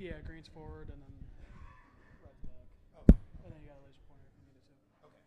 Yeah, green's forward and then red's back. Okay. And then you got a laser pointer if you need it to. Okay.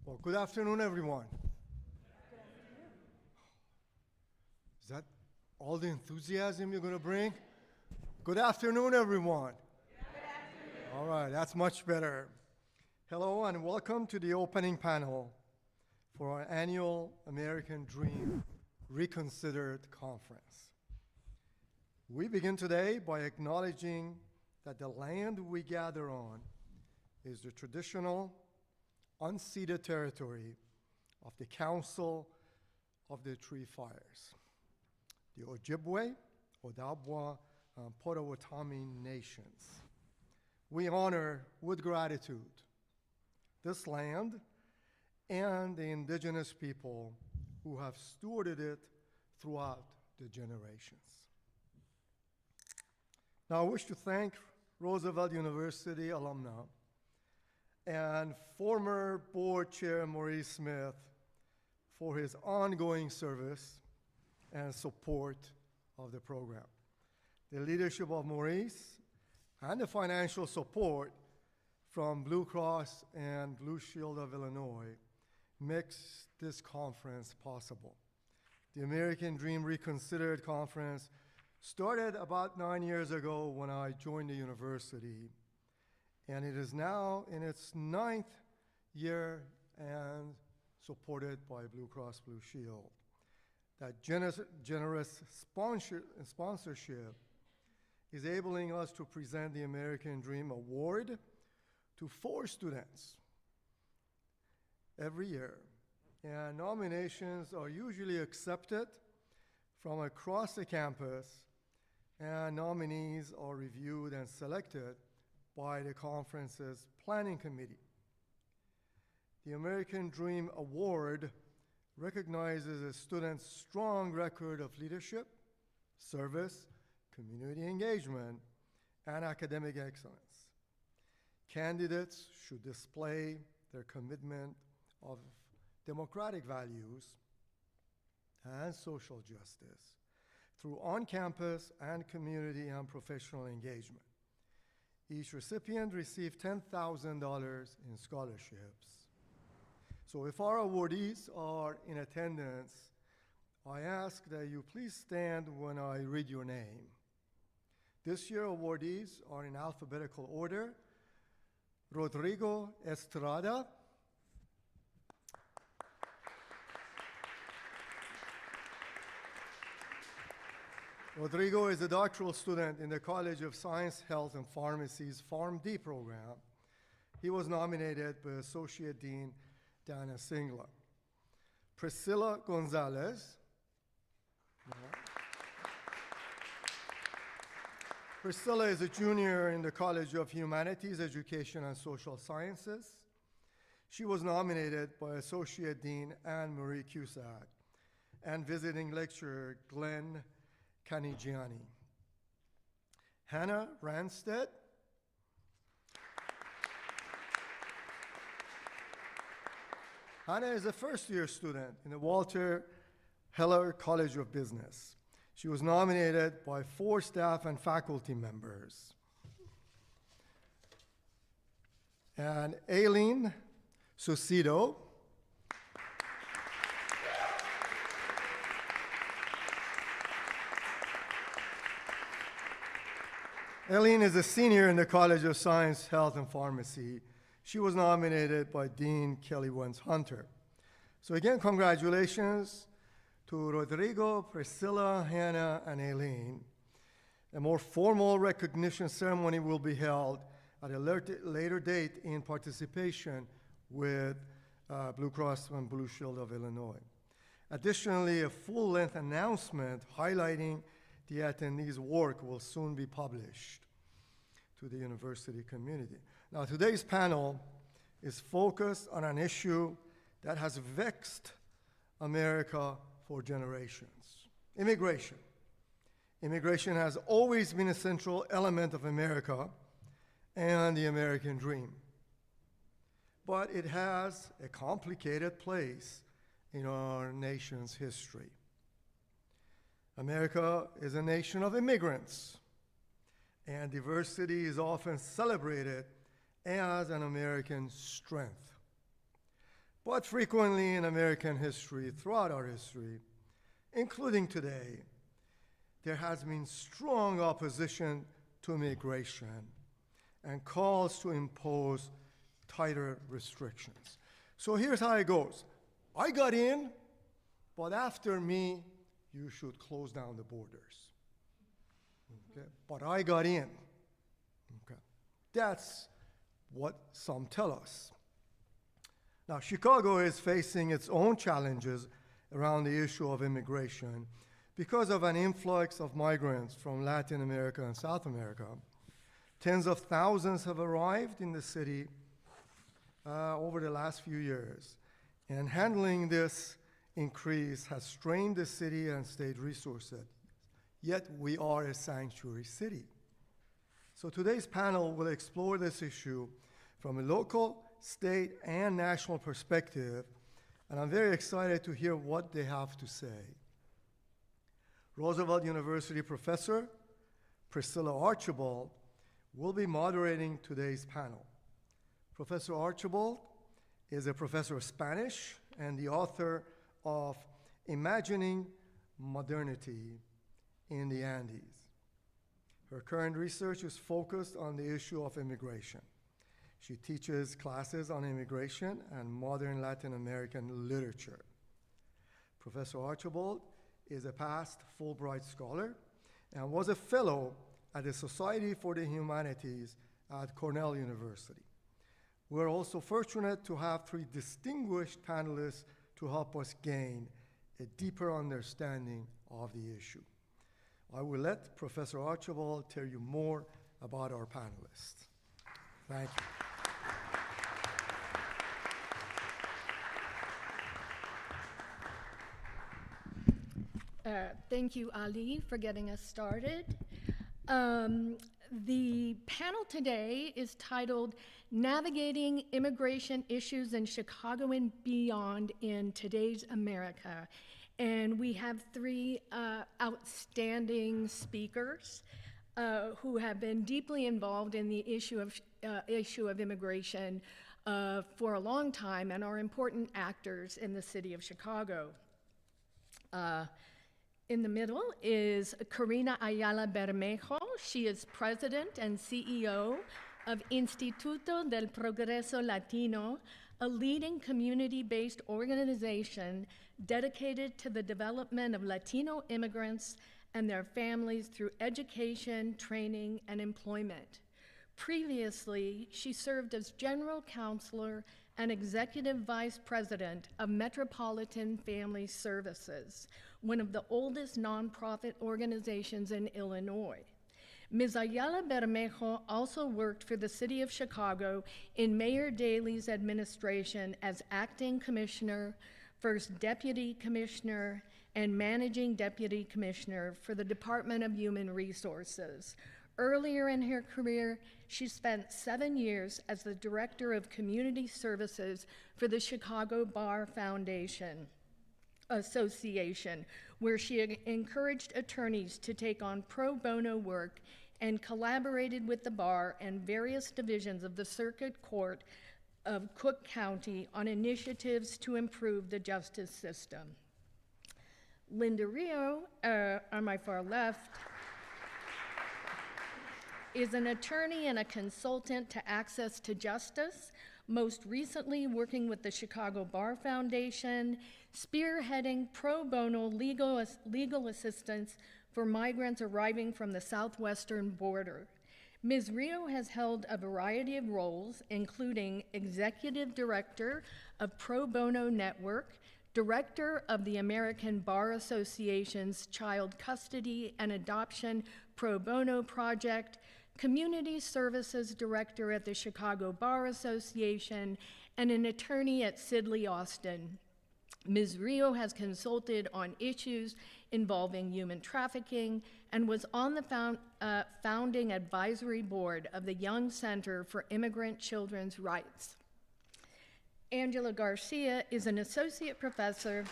Well, good afternoon, everyone. Is that all the enthusiasm you're going to bring? Good afternoon, everyone. Good afternoon. All right, that's much better. Hello, and welcome to the opening panel for our annual American Dream Reconsidered Conference. We begin today by acknowledging that the land we gather on is the traditional, unceded territory of the Council of the Three Fires, the Ojibwe, Odawa, and Potawatomi nations. We honor with gratitude this land and the indigenous people who have stewarded it throughout the generations. Now, I wish to thank Roosevelt University alumna and former board chair Maurice Smith for his ongoing service and support of the program. The leadership of Maurice and the financial support from Blue Cross and Blue Shield of Illinois makes this conference possible. The American Dream Reconsidered Conference started about 9 years ago when I joined the university, and it is now in its 9th year and supported by Blue Cross Blue Shield. That generous sponsorship is enabling us to present the American Dream Award to 4 students every year. And nominations are usually accepted from across the campus, and nominees are reviewed and selected by the conference's planning committee. The American Dream Award recognizes a student's strong record of leadership, service, community engagement, and academic excellence. Candidates should display their commitment of democratic values and social justice through on-campus and community and professional engagement. Each recipient received $10,000 in scholarships. So if our awardees are in attendance, I ask that you please stand when I read your name. This year, awardees are in alphabetical order. Rodrigo Estrada. Rodrigo is a doctoral student in the College of Science, Health, and Pharmacy's PharmD program. He was nominated by Associate Dean Dana Singler. Priscilla Gonzalez. Priscilla is a junior in the College of Humanities, Education, and Social Sciences. She was nominated by Associate Dean Anne Marie Cusack and visiting lecturer Glenn Canigiani. Hannah Ranstead. Hannah is a first-year student in the Walter Heller College of Business. She was nominated by 4 staff and faculty members. And Aileen Sucido. Aileen is a senior in the College of Science, Health, and Pharmacy. She was nominated by Dean Kelly Wentz Hunter. So again, congratulations to Rodrigo, Priscilla, Hannah, and Aileen. A more formal recognition ceremony will be held at a later date in participation with Blue Cross and Blue Shield of Illinois. Additionally, a full-length announcement highlighting the attendees' work will soon be published to the university community. Now, today's panel is focused on an issue that has vexed America for generations: immigration. Immigration has always been a central element of America and the American dream. But it has a complicated place in our nation's history. America is a nation of immigrants, and diversity is often celebrated as an American strength. But frequently in American history, throughout our history, including today, there has been strong opposition to immigration and calls to impose tighter restrictions. So here's how it goes. I got in, but after me, you should close down the borders. Okay? But I got in. Okay? That's what some tell us. Now, Chicago is facing its own challenges around the issue of immigration because of an influx of migrants from Latin America and South America. Tens of thousands have arrived in the city over the last few years, and handling this increase has strained the city and state resources. Yet we are a sanctuary city. So today's panel will explore this issue from a local, state, and national perspective, and I'm very excited to hear what they have to say. Roosevelt University professor Priscilla Archibald will be moderating today's panel. Professor Archibald is a professor of Spanish and the author of Imagining Modernity in the Andes. Her current research is focused on the issue of immigration. She teaches classes on immigration and modern Latin American literature. Professor Archibald is a past Fulbright scholar and was a fellow at the Society for the Humanities at Cornell University. We're also fortunate to have three distinguished panelists to help us gain a deeper understanding of the issue. I will let Professor Archibald tell you more about our panelists. Thank you. Thank you, Ali, for getting us started. The panel today is titled Navigating Immigration Issues in Chicago and Beyond in Today's America. And we have three outstanding speakers who have been deeply involved in the issue of immigration for a long time and are important actors in the city of Chicago. In the middle is Karina Ayala-Bermejo. She is president and CEO of Instituto del Progresso Latino, a leading community-based organization dedicated to the development of Latino immigrants and their families through education, training, and employment. Previously, she served as general counselor and executive vice president of Metropolitan Family Services, one of the oldest nonprofit organizations in Illinois. Ms. Ayala-Bermejo also worked for the City of Chicago in Mayor Daley's administration as acting commissioner, first deputy commissioner, and managing deputy commissioner for the Department of Human Resources. Earlier in her career, she spent 7 years as the director of community services for the Chicago Bar Foundation Association, where she encouraged attorneys to take on pro bono work and collaborated with the bar and various divisions of the Circuit Court of Cook County on initiatives to improve the justice system. Linda Rio, on my far left, is an attorney and a consultant to Access to Justice, most recently working with the Chicago Bar Foundation, spearheading pro bono legal assistance for migrants arriving from the southwestern border. Ms. Rio has held a variety of roles, including Executive Director of Pro Bono Network, Director of the American Bar Association's Child Custody and Adoption Pro Bono Project, Community Services Director at the Chicago Bar Association, and an attorney at Sidley Austin. Ms. Rio has consulted on issues involving human trafficking and was on the founding advisory board of the Young Center for Immigrant Children's Rights. Angela Garcia is an associate professor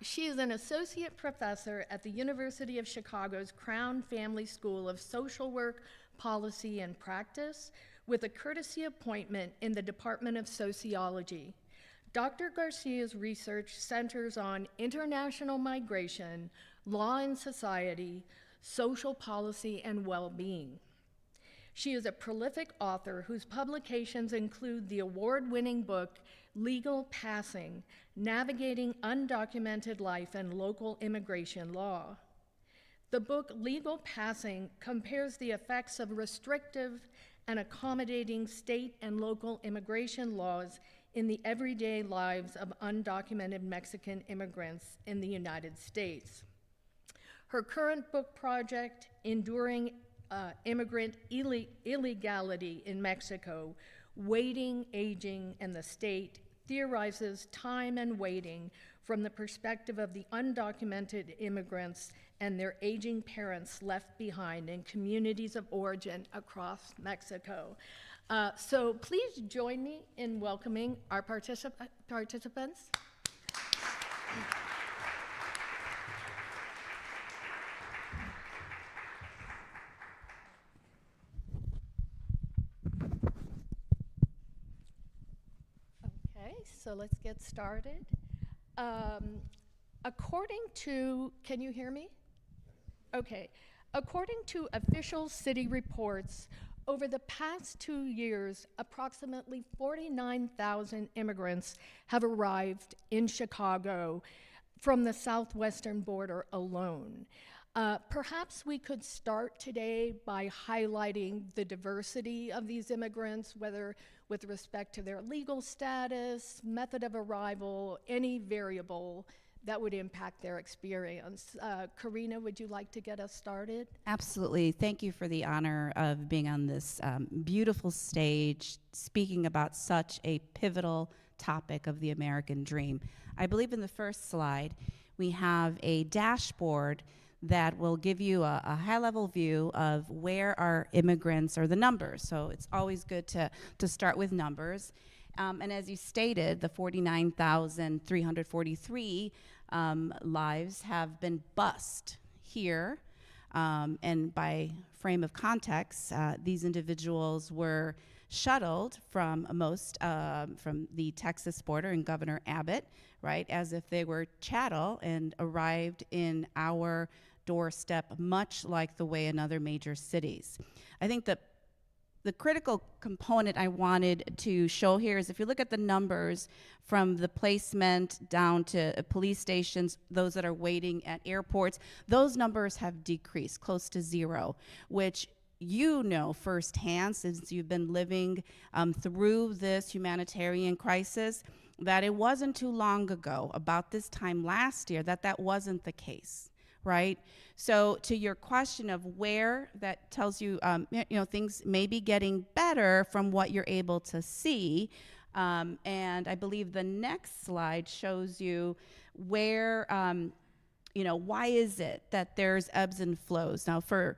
She is an associate professor at the University of Chicago's Crown Family School of Social Work, Policy, and Practice, with a courtesy appointment in the Department of Sociology. Dr. Garcia's research centers on international migration, law and society, social policy, and well-being. She is a prolific author whose publications include the award-winning book, Legal Passing: Navigating Undocumented Life and Local Immigration Law. The book, Legal Passing, compares the effects of restrictive and accommodating state and local immigration laws in the everyday lives of undocumented Mexican immigrants in the United States. Her current book project, Enduring Immigrant Illegality in Mexico, Waiting, Aging, and the State, theorizes time and waiting from the perspective of the undocumented immigrants and their aging parents left behind in communities of origin across Mexico. So please join me in welcoming our participants. Okay, so let's get started. According to, can you hear me? Okay. According to official city reports, over the past 2 years, approximately 49,000 immigrants have arrived in Chicago from the southwestern border alone. Perhaps we could start today by highlighting the diversity of these immigrants, whether with respect to their legal status, method of arrival, any variable that would impact their experience. Karina, would you like to get us started? Absolutely. Thank you for the honor of being on this beautiful stage, speaking about such a pivotal topic of the American dream. I believe in the first slide, we have a dashboard that will give you a high-level view of where our immigrants or the numbers. So it's always good to start with numbers. And as you stated, the 49,343 lives have been bused here. And by frame of context, these individuals were shuttled from from the Texas border and Governor Abbott, right, as if they were chattel, and arrived in our doorstep, much like the way in other major cities. I think that the critical component I wanted to show here is if you look at the numbers from the placement down to police stations, those that are waiting at airports, those numbers have decreased close to zero, which you know firsthand since you've been living through this humanitarian crisis, that it wasn't too long ago, about this time last year, that wasn't the case. Right? So to your question of where, that tells you, things may be getting better from what you're able to see. And I believe the next slide shows you where, why is it that there's ebbs and flows? Now, for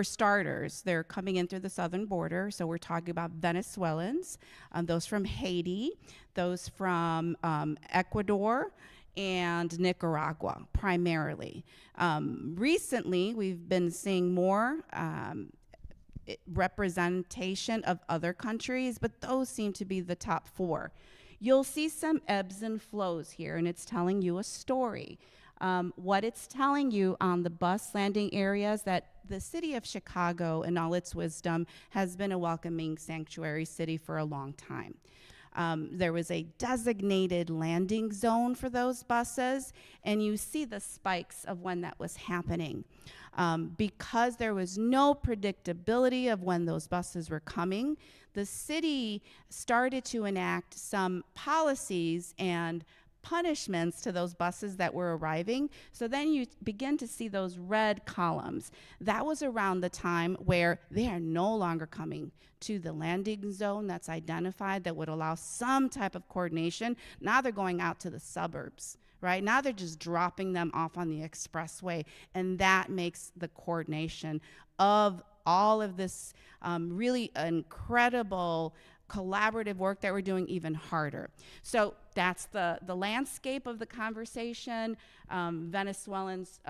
starters, they're coming in through the southern border. So we're talking about Venezuelans, those from Haiti, those from Ecuador, and Nicaragua, primarily. Recently, we've been seeing more representation of other countries, but those seem to be the top four. You'll see some ebbs and flows here, and it's telling you a story. What it's telling you on the bus landing areas, that the city of Chicago, in all its wisdom, has been a welcoming sanctuary city for a long time. There was a designated landing zone for those buses, and you see the spikes of when that was happening. Because there was no predictability of when those buses were coming, the city started to enact some policies and punishments to those buses that were arriving. So then you begin to see those red columns. That was around the time where they are no longer coming to the landing zone that's identified that would allow some type of coordination. Now they're going out to the suburbs, right? Now they're just dropping them off on the expressway, and that makes the coordination of all of this really incredible collaborative work that we're doing even harder. So that's the landscape of the conversation. Venezuelans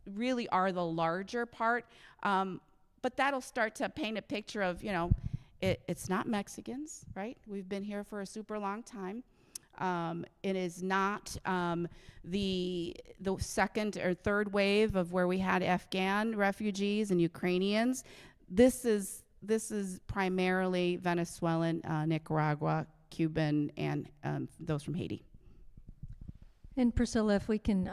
really are the larger part, but that'll start to paint a picture of, it's not Mexicans, right? We've been here for a super long time. It is not the second or third wave of where we had Afghan refugees and Ukrainians. This is primarily Venezuelan, Nicaragua, Cuban, and those from Haiti. And Priscilla, if we can,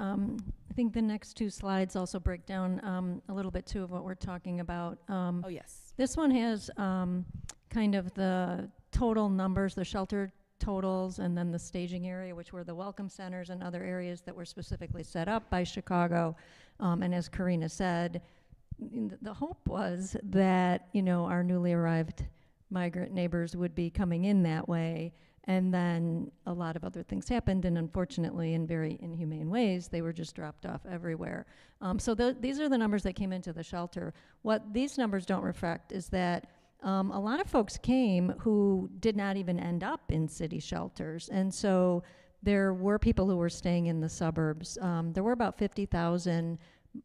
I think the next two slides also break down a little bit too of what we're talking about. Oh, yes. This one has kind of the total numbers, the shelter totals, and then the staging area, which were the welcome centers and other areas that were specifically set up by Chicago. And as Karina said, the hope was that, our newly arrived migrant neighbors would be coming in that way. And then a lot of other things happened, and unfortunately, in very inhumane ways, they were just dropped off everywhere. So these are the numbers that came into the shelter. What these numbers don't reflect is that a lot of folks came who did not even end up in city shelters. And so there were people who were staying in the suburbs. There were about 50,000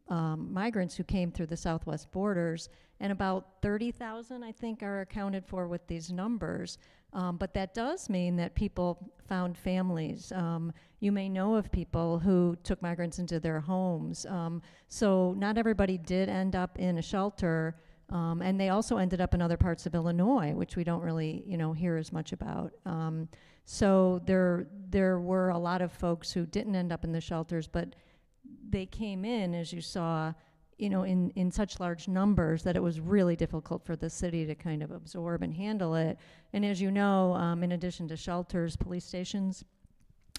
migrants who came through the southwest borders, and about 30,000, I think, are accounted for with these numbers. But that does mean that people found families. You may know of people who took migrants into their homes. So not everybody did end up in a shelter. And they also ended up in other parts of Illinois, which we don't really, hear as much about. So there were a lot of folks who didn't end up in the shelters, but they came in, as you saw, in such large numbers that it was really difficult for the city to kind of absorb and handle it. And as you know, in addition to shelters, police stations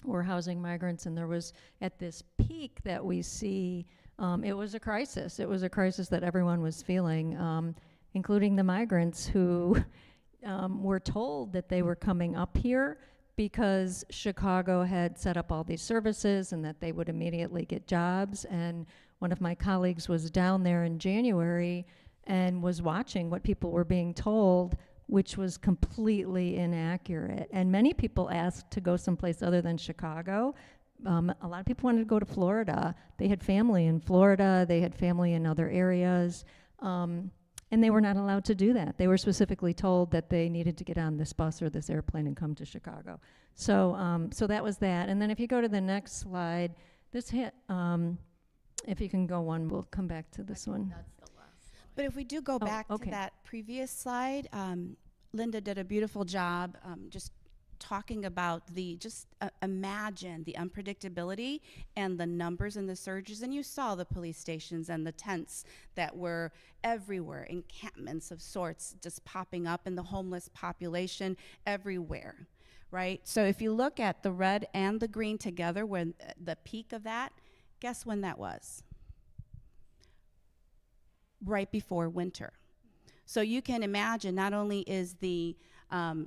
were housing migrants, and there was, at this peak that we see, it was a crisis. It was a crisis that everyone was feeling, including the migrants who were told that they were coming up here because Chicago had set up all these services and that they would immediately get jobs. And one of my colleagues was down there in January and was watching what people were being told, which was completely inaccurate. And many people asked to go someplace other than Chicago. A lot of people wanted to go to Florida. They had family in Florida, they had family in other areas, and they were not allowed to do that. They were specifically told that they needed to get on this bus or this airplane and come to Chicago. So, so that was that. And then if you go to the next slide, this hit, if you can go one, we'll come back to this one. That's the last slide. But if we do go back to that previous slide, Linda did a beautiful job just talking about imagine the unpredictability and the numbers and the surges. And you saw the police stations and the tents that were everywhere, encampments of sorts just popping up, and the homeless population everywhere, right? So if you look at the red and the green together, when the peak of that, guess when that was? Right before winter. So you can imagine, not only is the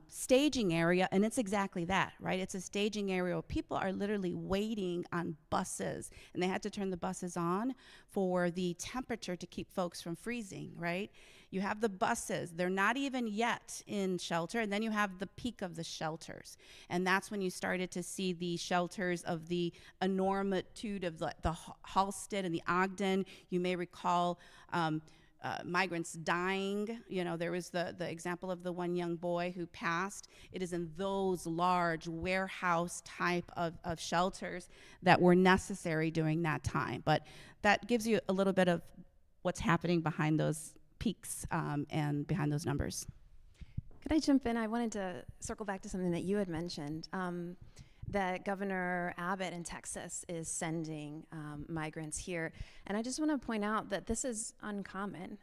staging area, and it's exactly that, right? It's a staging area where people are literally waiting on buses, and they had to turn the buses on for the temperature to keep folks from freezing, right? You have the buses, they're not even yet in shelter, and then you have the peak of the shelters. And that's when you started to see the shelters of the enormitude of the Halsted and the Ogden. You may recall migrants dying. There was the example of the one young boy who passed. It is in those large warehouse type of shelters that were necessary during that time. But that gives you a little bit of what's happening behind those peaks and behind those numbers. Could I jump in? I wanted to circle back to something that you had mentioned. That Governor Abbott in Texas is sending migrants here. And I just want to point out that this is uncommon.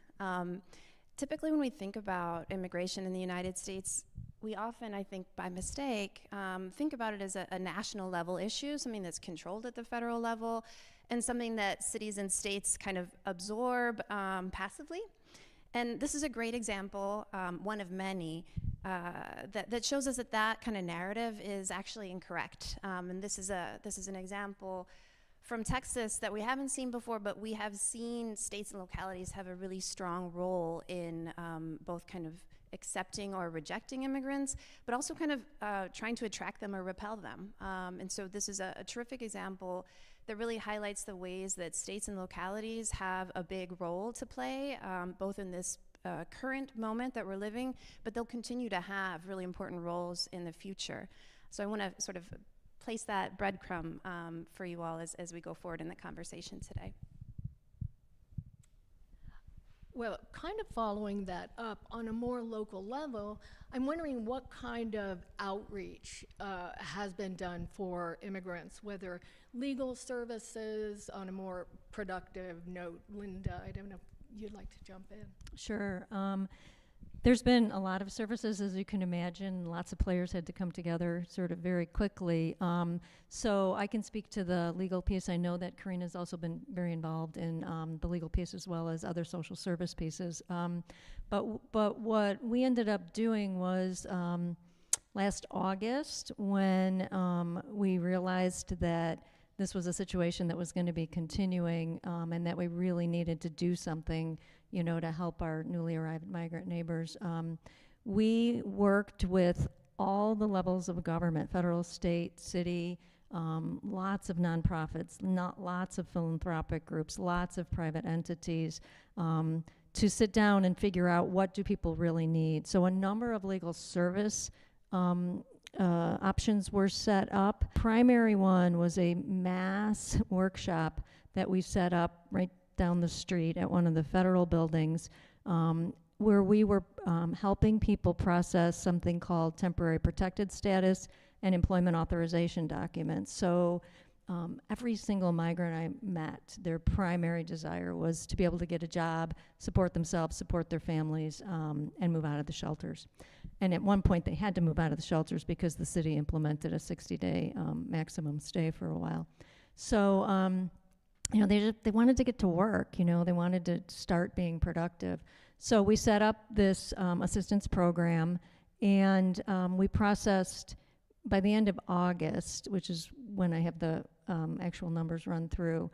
Typically when we think about immigration in the United States, we often, I think by mistake, think about it as a national level issue, something that's controlled at the federal level, and something that cities and states kind of absorb passively. And this is a great example, one of many, that shows us that kind of narrative is actually incorrect. And this is an example from Texas that we haven't seen before, but we have seen states and localities have a really strong role in both kind of accepting or rejecting immigrants, but also kind of trying to attract them or repel them. And so this is a terrific example that really highlights the ways that states and localities have a big role to play, both in this current moment that we're living, but they'll continue to have really important roles in the future. So I want to sort of place that breadcrumb for you all as we go forward in the conversation today. Well, kind of following that up on a more local level, I'm wondering what kind of outreach has been done for immigrants, whether legal services on a more productive note. Linda, I don't know if you'd like to jump in. Sure. There's been a lot of services, as you can imagine. Lots of players had to come together sort of very quickly. So I can speak to the legal piece. I know that Karina's also been very involved in the legal piece as well as other social service pieces. But what we ended up doing was last August, when we realized that this was a situation that was going to be continuing and that we really needed to do something, you know, to help our newly arrived migrant neighbors. We worked with all the levels of government, federal, state, city, lots of nonprofits, lots of philanthropic groups, lots of private entities, to sit down and figure out what do people really need. So a number of legal service options were set up. Primary one was a mass workshop that we set up right down the street at one of the federal buildings, where we were helping people process something called temporary protected status and employment authorization documents. So every single migrant I met, their primary desire was to be able to get a job, support themselves, support their families, and move out of the shelters. And at one point they had to move out of the shelters because the city implemented a 60-day maximum stay for a while. So you know, they wanted to get to work, you know, they wanted to start being productive. So we set up this assistance program, and we processed, by the end of August, which is when I have the actual numbers run through,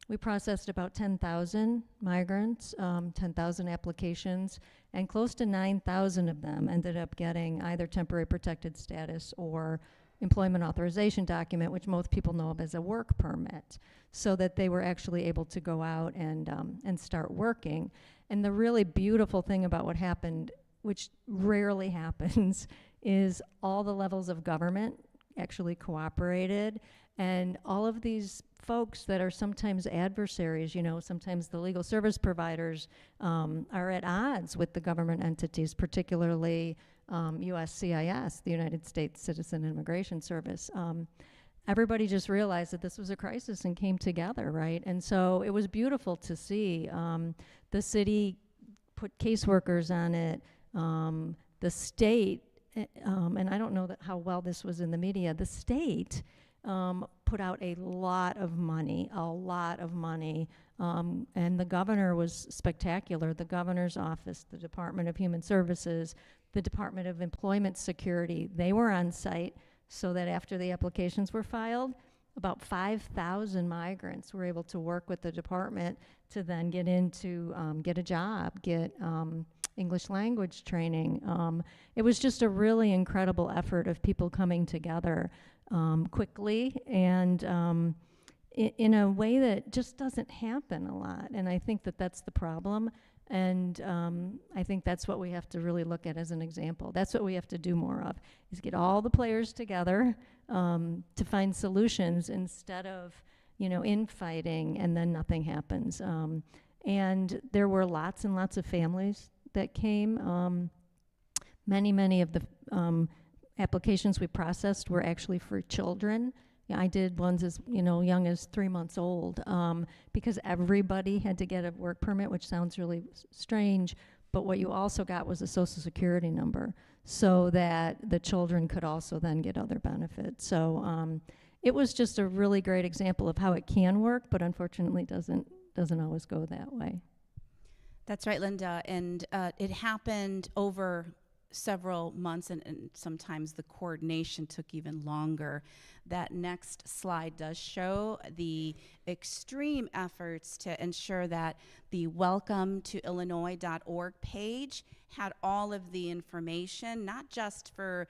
we processed about 10,000 migrants, 10,000 applications, and close to 9,000 of them ended up getting either temporary protected status or employment authorization document, which most people know of as a work permit, so that they were actually able to go out and start working. And the really beautiful thing about what happened, which rarely happens, is all the levels of government actually cooperated, and all of these folks that are sometimes adversaries, you know, sometimes the legal service providers are at odds with the government entities, particularly USCIS, the United States Citizen Immigration Service. Everybody just realized that this was a crisis and came together, right? And so it was beautiful to see. The city put caseworkers on it. The state, and I don't know how well this was in the media, the state put out a lot of money, and the governor was spectacular. The governor's office, the Department of Human Services, the Department of Employment Security, they were on site so that after the applications were filed, about 5,000 migrants were able to work with the department to then get a job, get English language training. It was just a really incredible effort of people coming together quickly and in a way that just doesn't happen a lot. And I think that that's the problem. And I think that's what we have to really look at as an example. That's what we have to do more of, is get all the players together to find solutions instead of, you know, infighting and then nothing happens. And there were lots and lots of families that came. Many of the applications we processed were actually for children. Yeah, I did ones as young as 3 months old, because everybody had to get a work permit, which sounds really strange, but what you also got was a social security number so that the children could also then get other benefits. So it was just a really great example of how it can work, but unfortunately doesn't always go that way. That's right, Linda, and it happened over several months, and sometimes the coordination took even longer. That next slide does show the extreme efforts to ensure that the welcome-to-Illinois.org page had all of the information, not just for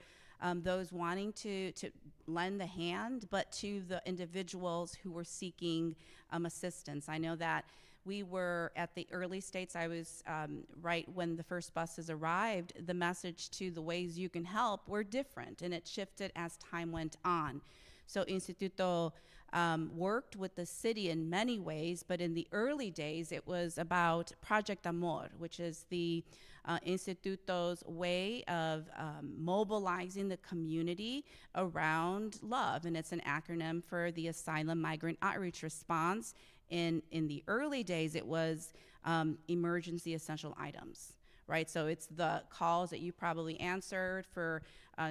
those wanting to lend a hand, but to the individuals who were seeking assistance. I know that we were at the early states. I was right when the first buses arrived. The message to the ways you can help were different, and it shifted as time went on. So Instituto worked with the city in many ways, but in the early days, it was about Project Amor, which is the Instituto's way of mobilizing the community around love, and it's an acronym for the Asylum Migrant Outreach Response. In the early days, it was emergency essential items, right? So it's the calls that you probably answered for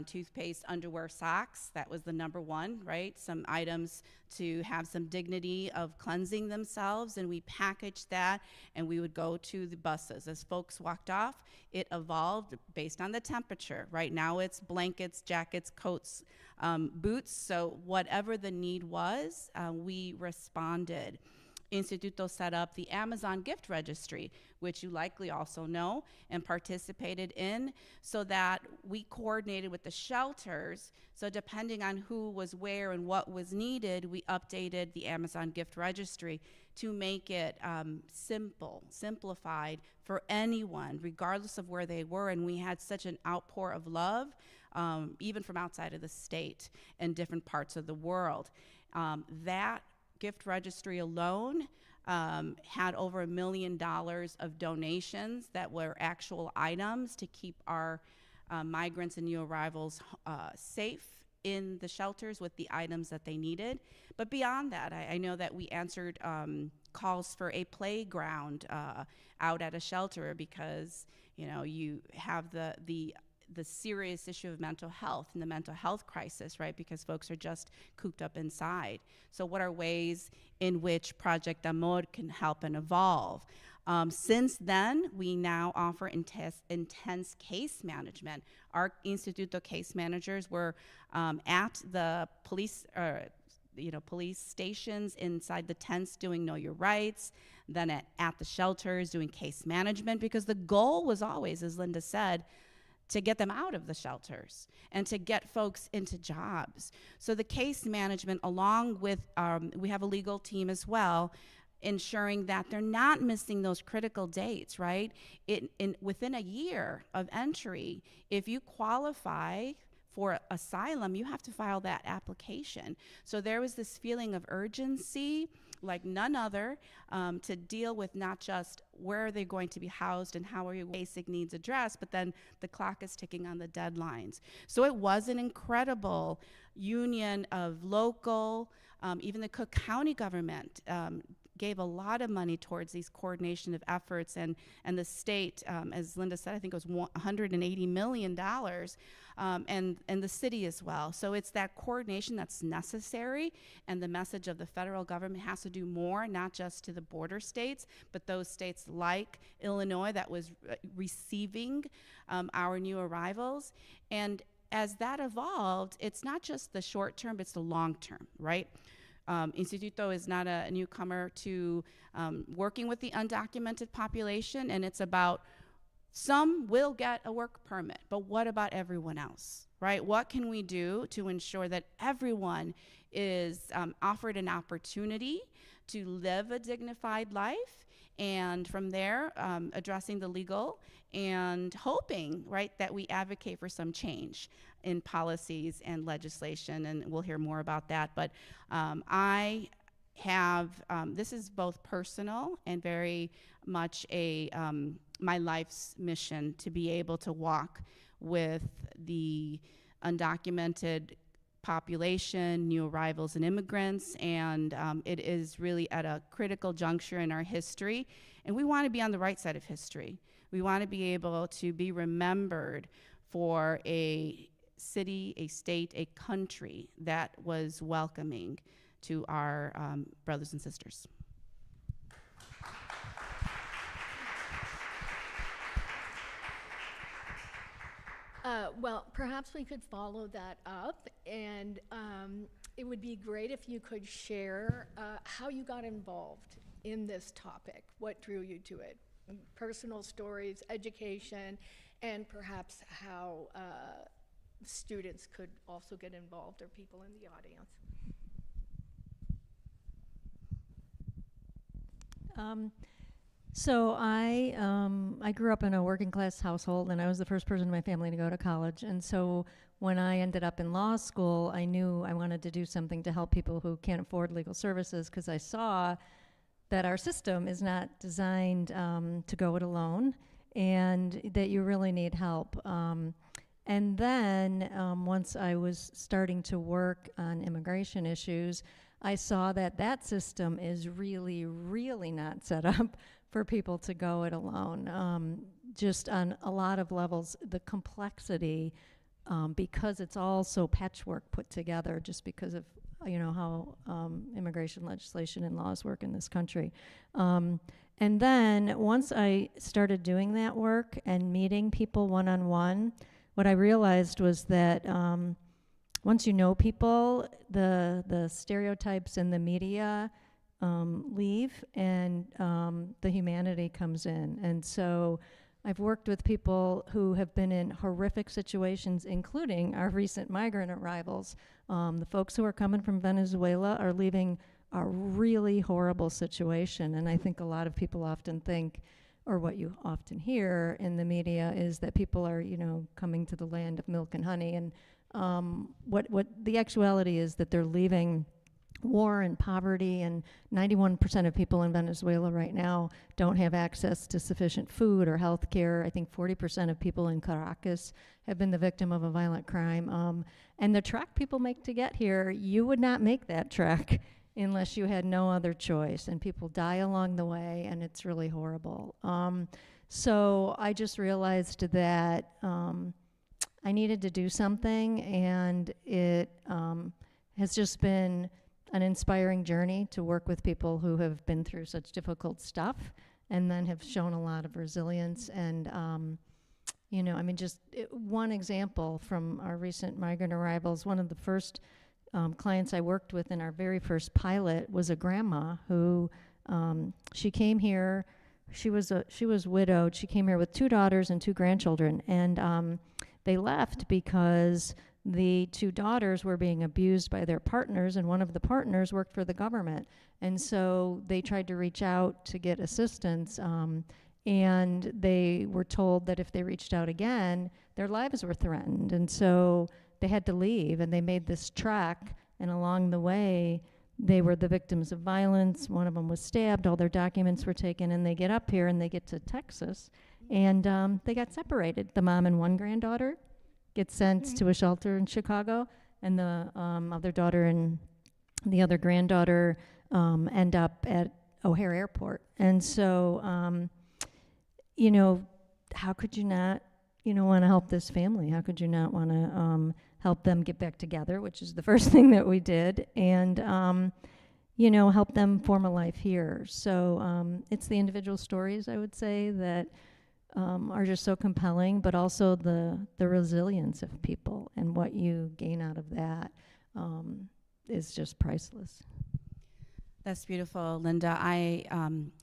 toothpaste, underwear, socks. That was the number one, right? Some items to have some dignity of cleansing themselves, and we packaged that, and we would go to the buses. As folks walked off, it evolved based on the temperature. Right now it's blankets, jackets, coats, boots. So whatever the need was, we responded. Instituto set up the Amazon gift registry, which you likely also know and participated in, so that we coordinated with the shelters. So depending on who was where and what was needed, we updated the Amazon gift registry to make it simplified for anyone, regardless of where they were. And we had such an outpour of love, even from outside of the state and different parts of the world. That gift registry alone had over $1 million of donations that were actual items to keep our migrants and new arrivals safe in the shelters with the items that they needed. But beyond that, I know that we answered calls for a playground out at a shelter, because you have the serious issue of mental health and the mental health crisis, right? Because folks are just cooped up inside. So what are ways in which Project Amor can help and evolve? Since then, we now offer intense case management. Our Instituto case managers were at the police stations, inside the tents doing Know Your Rights, then at the shelters doing case management, because the goal was always, as Linda said, to get them out of the shelters and to get folks into jobs. So the case management, along with, we have a legal team as well, ensuring that they're not missing those critical dates, right? Within a year of entry, if you qualify for asylum, you have to file that application. So there was this feeling of urgency like none other, to deal with not just where are they going to be housed and how are your basic needs addressed, but then the clock is ticking on the deadlines. So it was an incredible union of local, even the Cook County government gave a lot of money towards these coordination of efforts, and the state, as Linda said, I think it was $180 million, and the city as well. So it's that coordination that's necessary, and the message of the federal government has to do more, not just to the border states, but those states like Illinois that was receiving our new arrivals. And as that evolved, it's not just the short term, it's the long term, right? Instituto is not a newcomer to working with the undocumented population, and it's about some will get a work permit, but what about everyone else, right? What can we do to ensure that everyone is offered an opportunity to live a dignified life, and from there, addressing the legal and hoping, right, that we advocate for some change in policies and legislation, and we'll hear more about that. But I have, this is both personal and very much a my life's mission, to be able to walk with the undocumented population, new arrivals and immigrants, and it is really at a critical juncture in our history, and we want to be on the right side of history. We want to be able to be remembered for a city, a state, a country that was welcoming to our brothers and sisters. Well, perhaps we could follow that up, and it would be great if you could share how you got involved in this topic, what drew you to it, personal stories, education, and perhaps how students could also get involved, or people in the audience. So I grew up in a working class household, and I was the first person in my family to go to college. And so when I ended up in law school, I knew I wanted to do something to help people who can't afford legal services, because I saw that our system is not designed to go it alone, and that you really need help. And then once I was starting to work on immigration issues, I saw that that system is really, really not set up for people to go it alone. Just on a lot of levels, the complexity, because it's all so patchwork put together, just because of how immigration legislation and laws work in this country. And then once I started doing that work and meeting people one-on-one, what I realized was that once you know people, the stereotypes in the media leave, and the humanity comes in. And so I've worked with people who have been in horrific situations, including our recent migrant arrivals. The folks who are coming from Venezuela are leaving a really horrible situation. And I think a lot of people often think, or what you often hear in the media, is that people are, coming to the land of milk and honey. And what the actuality is that they're leaving war and poverty, and 91% of people in Venezuela right now don't have access to sufficient food or health care. I think 40% of people in Caracas have been the victim of a violent crime. And the trek people make to get here, you would not make that trek unless you had no other choice, and people die along the way, and it's really horrible. So I just realized that I needed to do something, and it has just been an inspiring journey to work with people who have been through such difficult stuff, and then have shown a lot of resilience. And just one example from our recent migrant arrivals, one of the first clients I worked with in our very first pilot was a grandma who, she came here, she was widowed, she came here with 2 daughters and 2 grandchildren, and they left because the 2 daughters were being abused by their partners, and one of the partners worked for the government. And so they tried to reach out to get assistance, and they were told that if they reached out again, their lives were threatened. And so they had to leave, and they made this trek, and along the way, they were the victims of violence. One of them was stabbed, all their documents were taken, and they get up here and they get to Texas, and they got separated. The mom and one granddaughter get sent to a shelter in Chicago, and the other daughter and the other granddaughter end up at O'Hare Airport. And so, how could you not, want to help this family? How could you not want to help them get back together, which is the first thing that we did, and help them form a life here? So it's the individual stories, I would say, that are just so compelling, but also the resilience of people, and what you gain out of that is just priceless. That's beautiful, Linda. I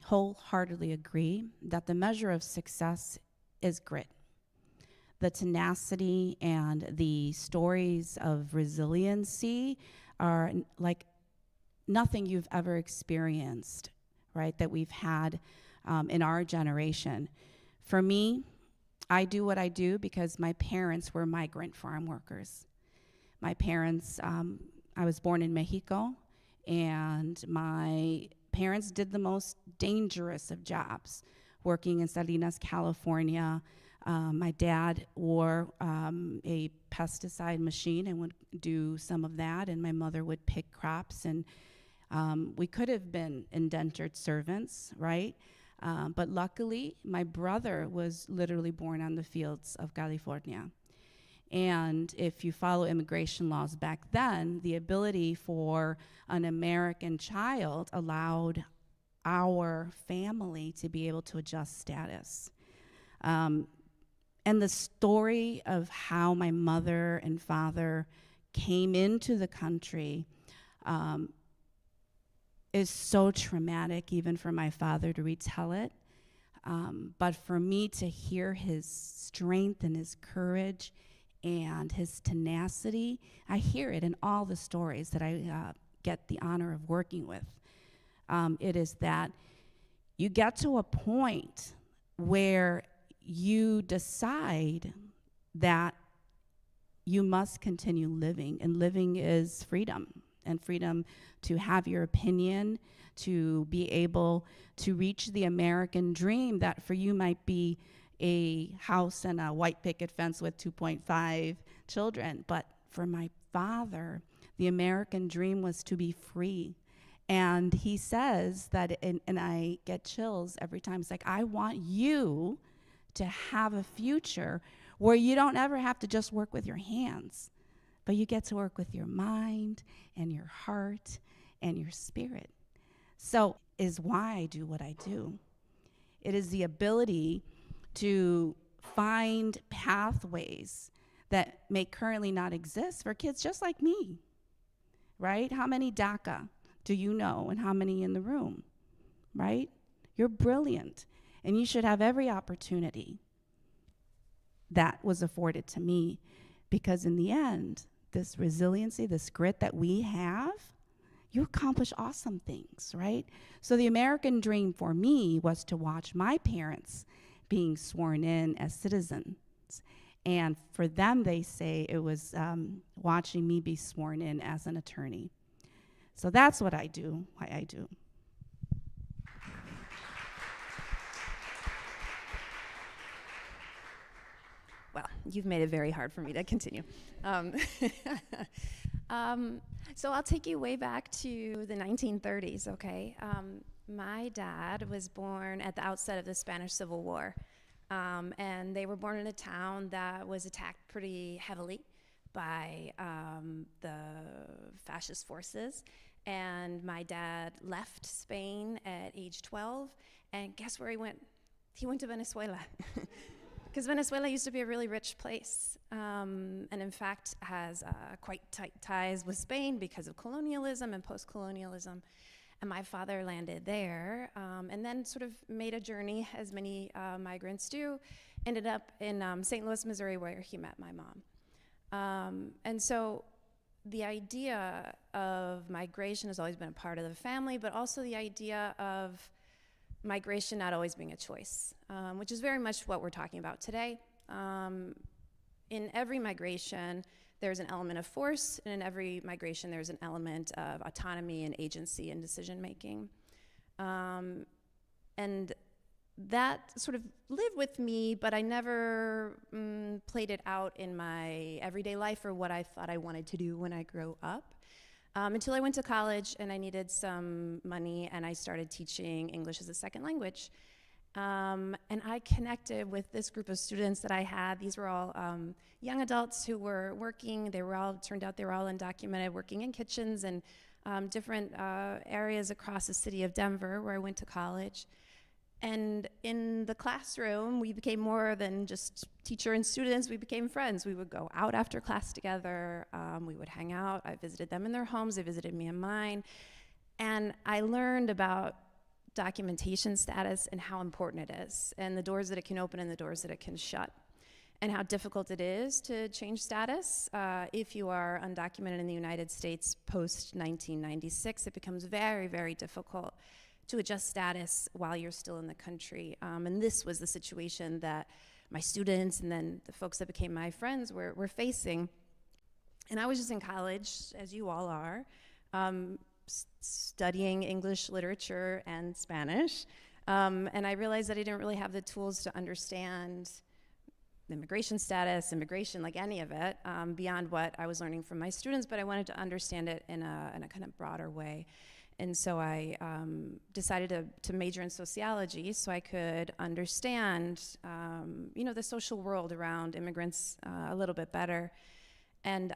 wholeheartedly agree that the measure of success is grit. The tenacity and the stories of resiliency are like nothing you've ever experienced, right, that we've had in our generation. For me, I do what I do because my parents were migrant farm workers. My parents, I was born in Mexico, and my parents did the most dangerous of jobs, working in Salinas, California. My dad wore a pesticide machine and would do some of that, and my mother would pick crops, and we could have been indentured servants, right? But luckily, my brother was literally born on the fields of California. And if you follow immigration laws back then, the ability for an American child allowed our family to be able to adjust status. And the story of how my mother and father came into the country is so traumatic, even for my father to retell it. But for me to hear his strength and his courage and his tenacity, I hear it in all the stories that I get the honor of working with. It is that you get to a point where you decide that you must continue living, and living is freedom, and freedom to have your opinion, to be able to reach the American dream that for you might be a house and a white picket fence with 2.5 children. But for my father, the American dream was to be free. And he says that, and I get chills every time, it's like, I want you to have a future where you don't ever have to just work with your hands, but you get to work with your mind and your heart and your spirit. So is why I do what I do. It is the ability to find pathways that may currently not exist for kids just like me, right? How many DACA do you know, and how many in the room, right? You're brilliant, and you should have every opportunity that was afforded to me, because in the end, this resiliency, this grit that we have, you accomplish awesome things, right? So the American dream for me was to watch my parents being sworn in as citizens. And for them, they say it was watching me be sworn in as an attorney. So that's what I do, why I do. Well, you've made it very hard for me to continue. So I'll take you way back to the 1930s, okay? My dad was born at the outset of the Spanish Civil War, and they were born in a town that was attacked pretty heavily by the fascist forces. And my dad left Spain at age 12, and guess where he went? He went to Venezuela. Because Venezuela used to be a really rich place, and in fact has quite tight ties with Spain because of colonialism and post-colonialism. And my father landed there, and then sort of made a journey, as many migrants do, ended up in St. Louis, Missouri, where he met my mom. And so the idea of migration has always been a part of the family, but also the idea of migration not always being a choice, which is very much what we're talking about today. In every migration, there's an element of force, and in every migration, there's an element of autonomy and agency and decision-making. And that sort of lived with me, but I never played it out in my everyday life or what I thought I wanted to do when I grew up. Until I went to college and I needed some money, and I started teaching English as a second language. And I connected with this group of students that I had. These were all young adults who were working. Turned out they were all undocumented, working in kitchens and different areas across the city of Denver, where I went to college. And in the classroom, we became more than just teacher and students. We became friends. We would go out after class together. We would hang out. I visited them in their homes. They visited me in mine. And I learned about documentation status and how important it is, and the doors that it can open and the doors that it can shut, and how difficult it is to change status. If you are undocumented in the United States post-1996, it becomes very, very difficult to adjust status while you're still in the country. And this was the situation that my students and then the folks that became my friends were facing. And I was just in college, as you all are, studying English literature and Spanish. And I realized that I didn't really have the tools to understand immigration status, immigration, like any of it, beyond what I was learning from my students, but I wanted to understand it in a kind of broader way. And so I decided to major in sociology so I could understand, the social world around immigrants a little bit better. And,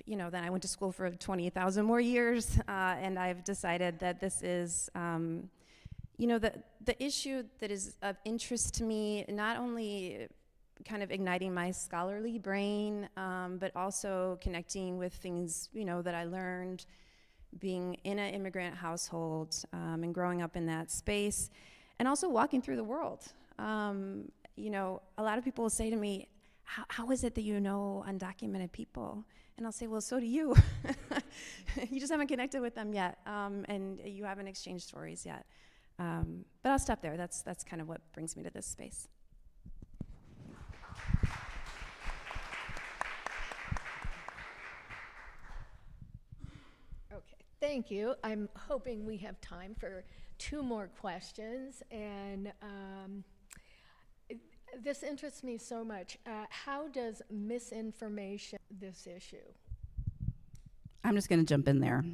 then I went to school for 20,000 more years, and I've decided that this is, the issue that is of interest to me, not only kind of igniting my scholarly brain, but also connecting with things, that I learned being in an immigrant household and growing up in that space, and also walking through the world. A lot of people will say to me, how is it that you know undocumented people? And I'll say, well, so do you. You just haven't connected with them yet, and you haven't exchanged stories yet. But I'll stop there. That's kind of what brings me to this space. Okay, thank you. I'm hoping we have time for 2 more questions. And this interests me so much. How does misinformation this issue? I'm just going to jump in there.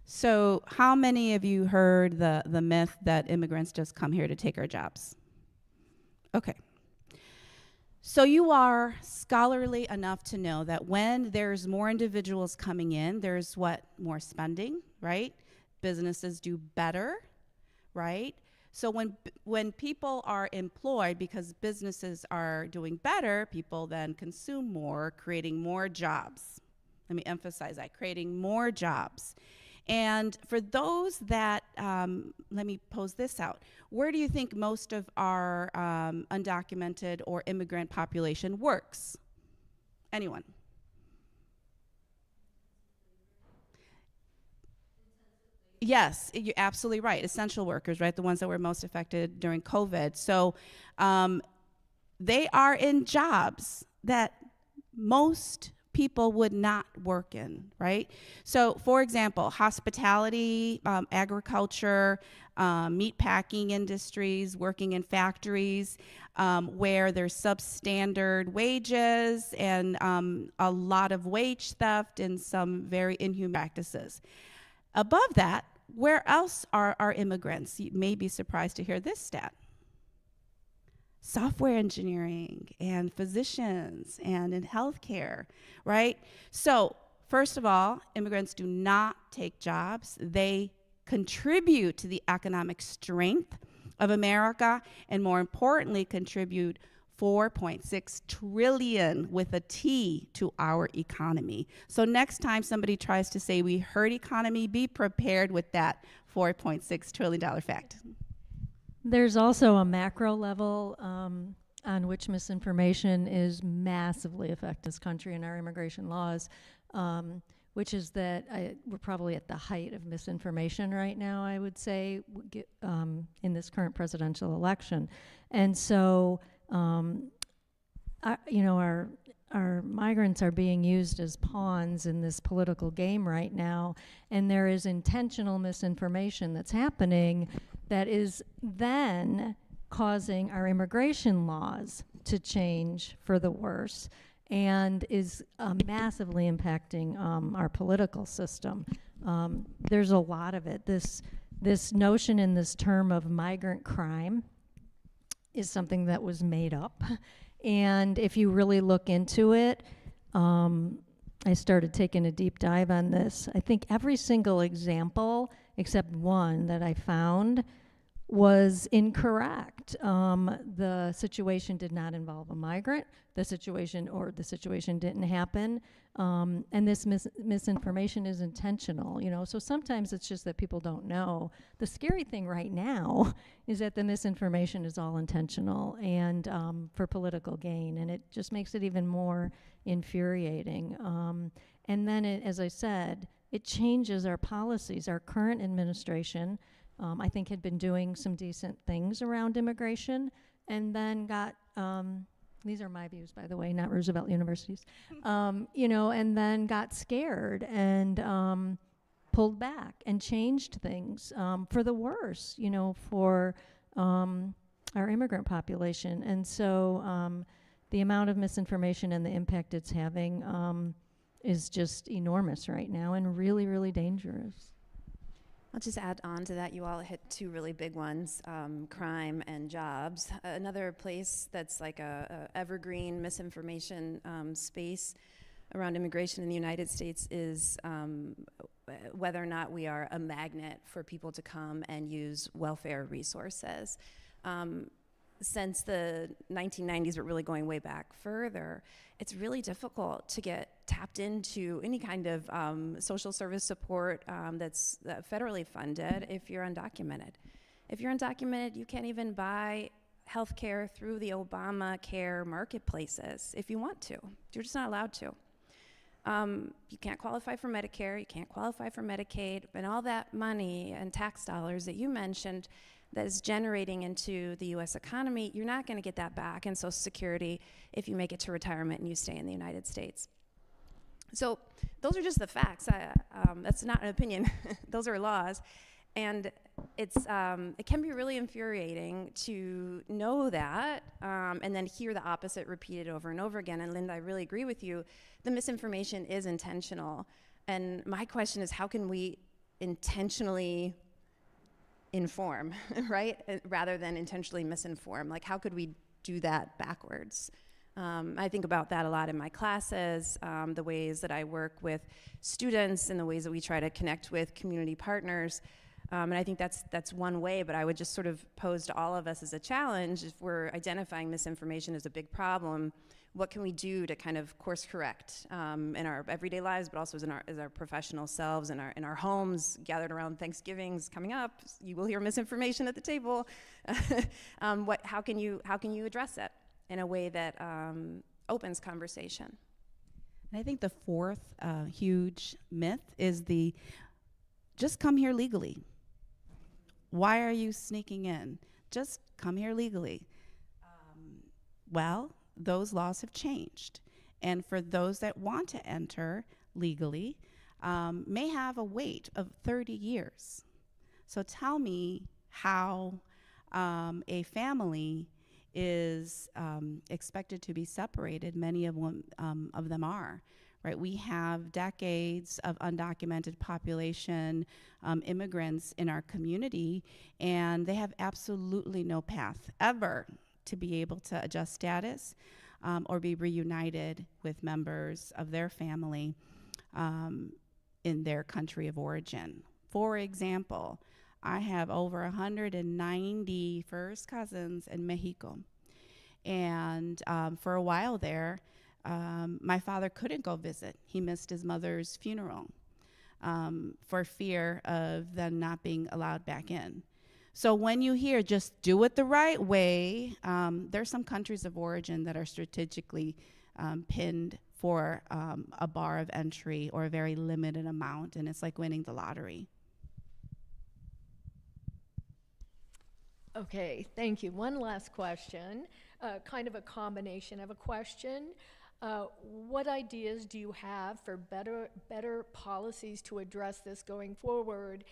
So how many of you heard the myth that immigrants just come here to take our jobs? Okay. So you are scholarly enough to know that when there's more individuals coming in, there's more spending, right? Businesses do better, right? So when people are employed because businesses are doing better, people then consume more, creating more jobs. Let me emphasize that, creating more jobs. And for those that, let me pose this out. Where do you think most of our undocumented or immigrant population works? Anyone? Yes, you're absolutely right. Essential workers, right? The ones that were most affected during COVID. So they are in jobs that most people would not work in, right? So, for example, hospitality, agriculture, meat packing industries, working in factories where there's substandard wages and a lot of wage theft and some very inhuman practices. Above that, where else are our immigrants? You may be surprised to hear this stat. Software engineering and physicians and in healthcare, right? So, first of all, immigrants do not take jobs. They contribute to the economic strength of America, and more importantly, contribute 4.6 trillion with a T to our economy. So next time somebody tries to say we hurt economy, be prepared with that $4.6 trillion fact. There's also a macro level on which misinformation is massively affecting this country and our immigration laws, which is that we're probably at the height of misinformation right now, I would say, in this current presidential election. And so, our migrants are being used as pawns in this political game right now, and there is intentional misinformation that's happening that is then causing our immigration laws to change for the worse and is massively impacting our political system. There's a lot of it. This notion in this term of migrant crime is something that was made up. And if you really look into it, I started taking a deep dive on this. I think every single example, except one that I found, was incorrect. The situation did not involve a migrant. The situation didn't happen. And this misinformation is intentional, So sometimes it's just that people don't know. The scary thing right now is that the misinformation is all intentional and for political gain, and it just makes it even more infuriating. And then, as I said, it changes our policies. Our current administration, I think, had been doing some decent things around immigration, and then got, these are my views, by the way, not Roosevelt University's, and then got scared and pulled back and changed things for the worse, for our immigrant population. And so the amount of misinformation and the impact it's having is just enormous right now and really, really dangerous. I'll just add on to that. You all hit 2 really big ones, crime and jobs. Another place that's like a evergreen misinformation space around immigration in the United States is whether or not we are a magnet for people to come and use welfare resources. since the 1990s, but really going way back further, it's really difficult to get tapped into any kind of social service support that's federally funded if you're undocumented. If you're undocumented, you can't even buy healthcare through the Obamacare marketplaces if you want to. You're just not allowed to. You can't qualify for Medicare, you can't qualify for Medicaid, and all that money and tax dollars that you mentioned that is generating into the US economy, you're not gonna get that back in Social Security if you make it to retirement and you stay in the United States. So those are just the facts. That's not an opinion, those are laws. And it can be really infuriating to know that and then hear the opposite repeated over and over again. And Linda, I really agree with you. The misinformation is intentional. And my question is, how can we intentionally inform, right? Rather than intentionally misinform. Like, how could we do that backwards? I think about that a lot in my classes, the ways that I work with students and the ways that we try to connect with community partners. And I think that's one way, but I would just sort of pose to all of us as a challenge, if we're identifying misinformation as a big problem, what can we do to kind of course correct in our everyday lives, but also as our professional selves, in our homes, gathered around Thanksgiving's coming up, you will hear misinformation at the table. How can you address it in a way that opens conversation? And I think the fourth huge myth is just come here legally. Why are you sneaking in? Just come here legally. Well, those laws have changed. And for those that want to enter legally, may have a wait of 30 years. So tell me how a family is expected to be separated. Many of them are. Right, we have decades of undocumented population immigrants in our community, and they have absolutely no path ever to be able to adjust status or be reunited with members of their family in their country of origin. For example, I have over 190 first cousins in Mexico, and for a while there, my father couldn't go visit. He missed his mother's funeral for fear of them not being allowed back in. So when you hear just do it the right way, there's some countries of origin that are strategically pinned for a bar of entry or a very limited amount, and it's like winning the lottery. Okay, thank you. One last question, kind of a combination of a question. What ideas do you have for better policies to address this going forward?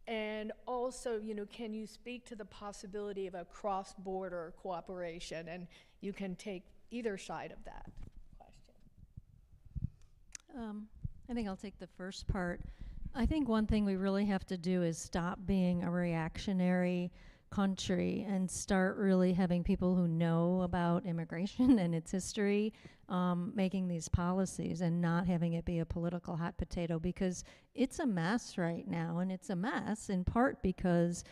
And also, can you speak to the possibility of a cross-border cooperation? And you can take either side of that question. I think I'll take the first part. I think one thing we really have to do is stop being a reactionary country and start really having people who know about immigration and its history making these policies, and not having it be a political hot potato, because it's a mess right now. And it's a mess in part because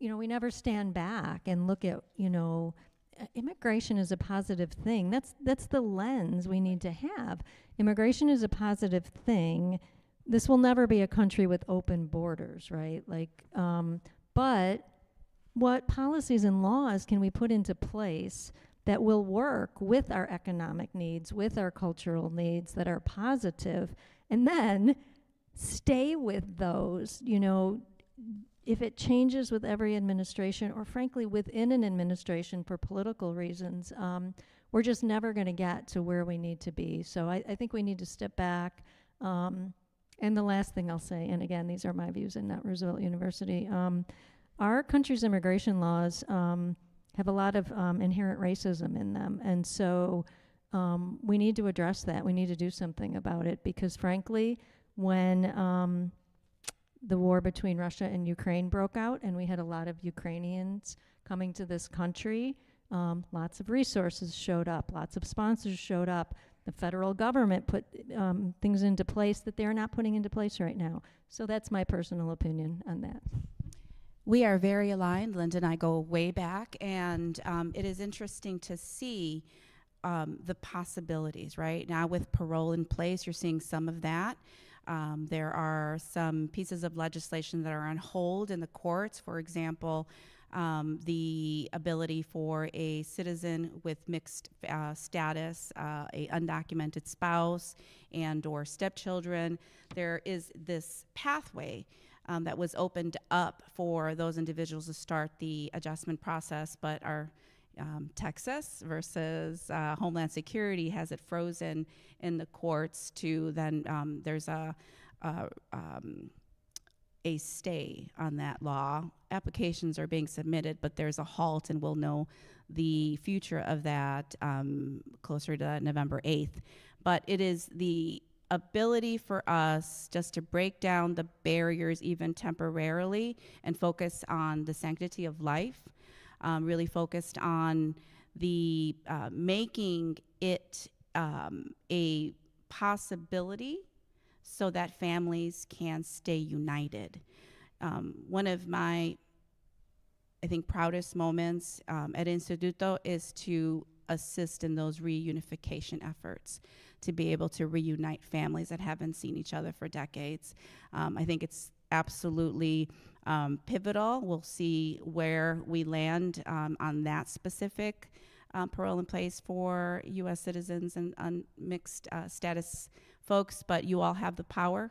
we never stand back and look at immigration is a positive thing. That's the lens we need to have. Immigration is a positive thing. This will never be a country with open borders, right? But what policies and laws can we put into place that will work with our economic needs, with our cultural needs, that are positive, and then stay with those? If it changes with every administration, or frankly within an administration for political reasons, we're just never going to get to where we need to be. So I think we need to step back. And the last thing I'll say, and again, these are my views and not Roosevelt University, our country's immigration laws have a lot of inherent racism in them. And so we need to address that. We need to do something about it, because frankly, when the war between Russia and Ukraine broke out and we had a lot of Ukrainians coming to this country, lots of resources showed up, lots of sponsors showed up. The federal government put things into place that they're not putting into place right now. So that's my personal opinion on that. We are very aligned. Linda and I go way back, and it is interesting to see the possibilities, right? Now with parole in place, you're seeing some of that. There are some pieces of legislation that are on hold in the courts. For example, the ability for a citizen with mixed status, a undocumented spouse and or stepchildren, there is this pathway that was opened up for those individuals to start the adjustment process, but our Texas versus Homeland Security has it frozen in the courts to then there's a stay on that law. Applications are being submitted, but there's a halt, and we'll know the future of that closer to November 8th. But it is the ability for us just to break down the barriers even temporarily and focus on the sanctity of life, really focused on the making it a possibility so that families can stay united. One of my, I think, proudest moments at Instituto is to assist in those reunification efforts, to be able to reunite families that haven't seen each other for decades. I think it's absolutely pivotal. We'll see where we land on that specific parole in place for U.S. citizens and mixed status folks, but you all have the power.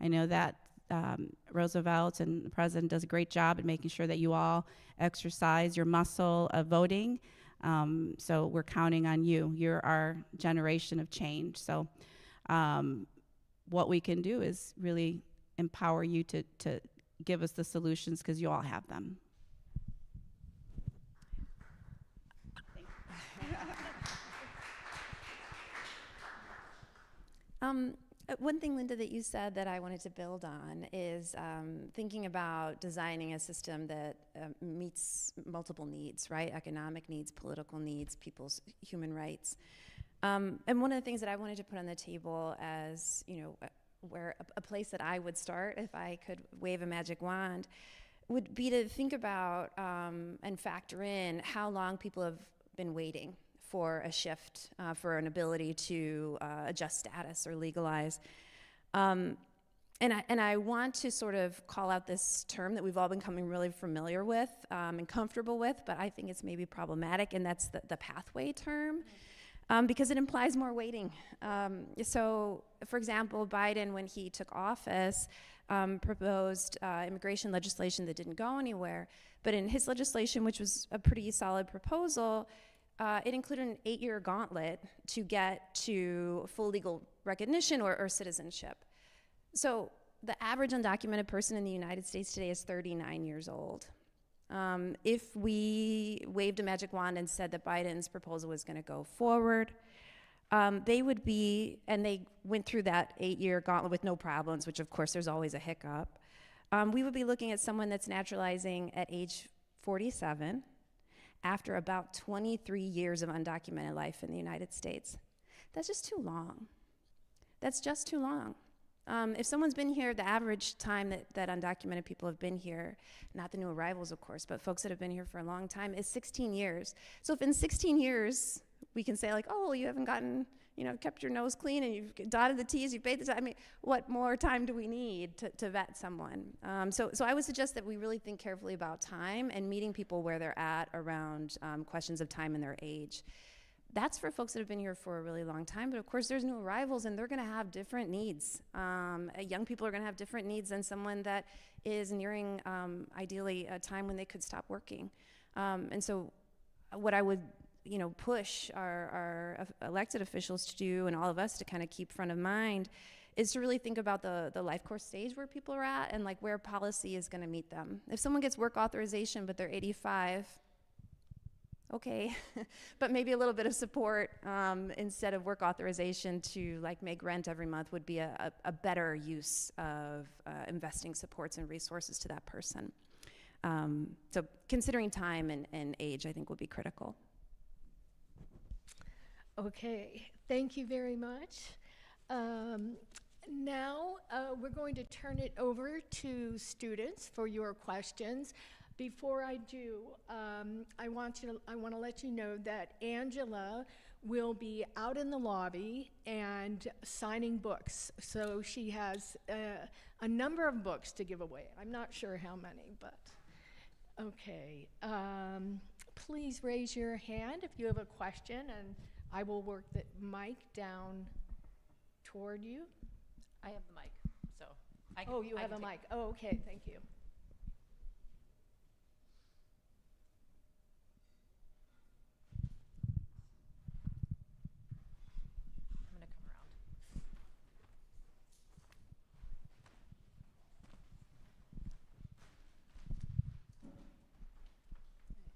I know that Roosevelt and the president does a great job at making sure that you all exercise your muscle of voting. So we're counting on you. You're our generation of change. So what we can do is really empower you to give us the solutions, because you all have them. One thing, Linda, that you said that I wanted to build on is thinking about designing a system that meets multiple needs, right? Economic needs, political needs, people's human rights. And one of the things that I wanted to put on the table as, you know, where a place that I would start if I could wave a magic wand would be to think about and factor in how long people have been waiting for a shift, for an ability to adjust status or legalize. And I want to sort of call out this term that we've all becoming really familiar with and comfortable with, but I think it's maybe problematic, and that's the pathway term, because it implies more waiting. So, for example, Biden, when he took office, proposed immigration legislation that didn't go anywhere, but in his legislation, which was a pretty solid proposal, it included an 8-year gauntlet to get to full legal recognition or citizenship. So the average undocumented person in the United States today is 39 years old. If we waved a magic wand and said that Biden's proposal was going to go forward, they would be, and they went through that 8-year gauntlet with no problems, which of course there's always a hiccup. We would be looking at someone that's naturalizing at age 47, after about 23 years of undocumented life in the United States. That's just too long. That's just too long. If someone's been here, the average time that undocumented people have been here, not the new arrivals, of course, but folks that have been here for a long time, is 16 years. So if in 16 years, we can say like, oh, you haven't gotten, kept your nose clean and you've dotted the T's, you've paid the time. I mean, what more time do we need to vet someone? So I would suggest that we really think carefully about time and meeting people where they're at around questions of time and their age. That's for folks that have been here for a really long time, but of course there's new arrivals and they're gonna have different needs. Young people are gonna have different needs than someone that is nearing, ideally, a time when they could stop working. And so what I would push our elected officials to do, and all of us to kind of keep front of mind, is to really think about the life course stage where people are at and like where policy is gonna meet them. If someone gets work authorization but they're 85, okay, but maybe a little bit of support instead of work authorization to like make rent every month would be a better use of investing supports and resources to that person. So considering time and age, I think, will be critical. Okay, thank you very much. Now, we're going to turn it over to students for your questions. Before I do, I want to let you know that Angela will be out in the lobby and signing books. So she has a number of books to give away. I'm not sure how many, but okay. Please raise your hand if you have a question, and I will work the mic down toward you. I have the mic, so I can. Oh, you I have can a take- mic. Oh, okay, thank you. I'm gonna come around.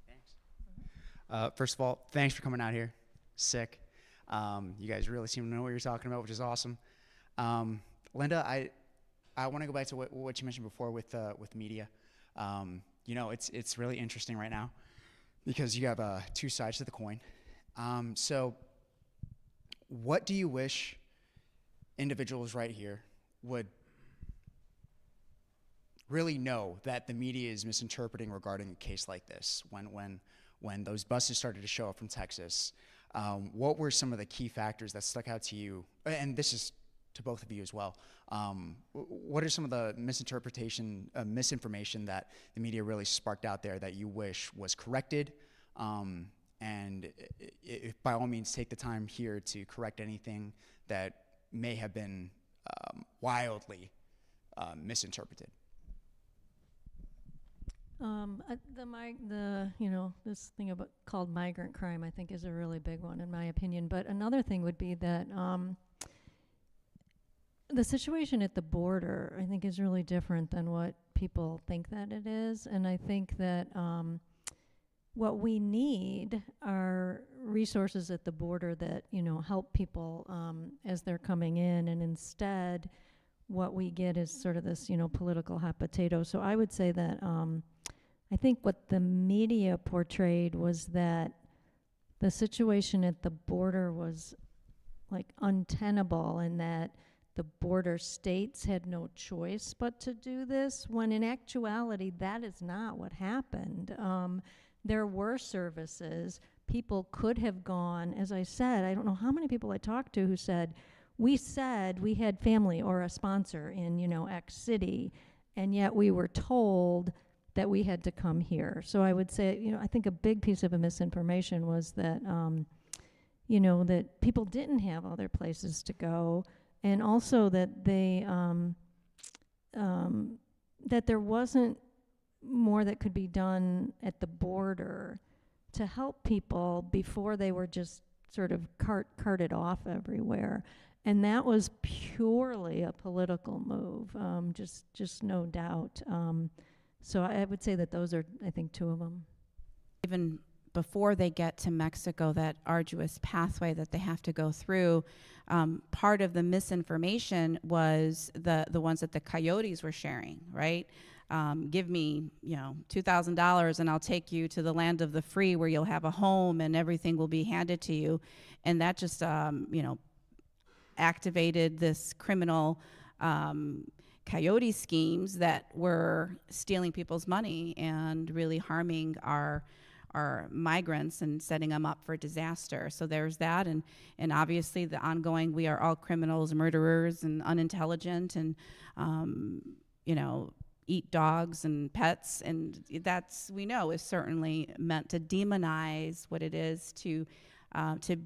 Thanks. First of all, thanks for coming out here. Sick. You guys really seem to know what you're talking about, which is awesome. Linda, I want to go back to what you mentioned before with media. You know, it's really interesting right now because you have two sides to the coin. So what do you wish individuals right here would really know that the media is misinterpreting regarding a case like this? When those buses started to show up from Texas, what were some of the key factors that stuck out to you? And this is to both of you as well. What are some of the misinformation that the media really sparked out there that you wish was corrected? And by all means, take the time here to correct anything that may have been wildly misinterpreted. This thing called migrant crime, I think, is a really big one in my opinion. But another thing would be that the situation at the border, I think, is really different than what people think that it is. And I think that what we need are resources at the border that, help people as they're coming in. And instead, what we get is sort of this, political hot potato. So I would say that I think what the media portrayed was that the situation at the border was like untenable, and that the border states had no choice but to do this, when in actuality that is not what happened. There were services. People could have gone, as I said, I don't know how many people I talked to who said we had family or a sponsor in, X city, and yet we were told that we had to come here. So I would say, I think a big piece of a misinformation was that, that people didn't have other places to go, and also that they, that there wasn't more that could be done at the border to help people before they were just sort of carted off everywhere. And that was purely a political move, just no doubt. So I would say that those are, I think, two of them. Even before they get to Mexico, that arduous pathway that they have to go through, part of the misinformation was the ones that the coyotes were sharing, right? Give me, $2,000 and I'll take you to the land of the free where you'll have a home and everything will be handed to you. And that just, activated this criminal coyote schemes that were stealing people's money and really harming our migrants and setting them up for disaster. So there's that, and obviously the ongoing, we are all criminals, murderers, and unintelligent, and eat dogs and pets, and that's, we know, is certainly meant to demonize what it is to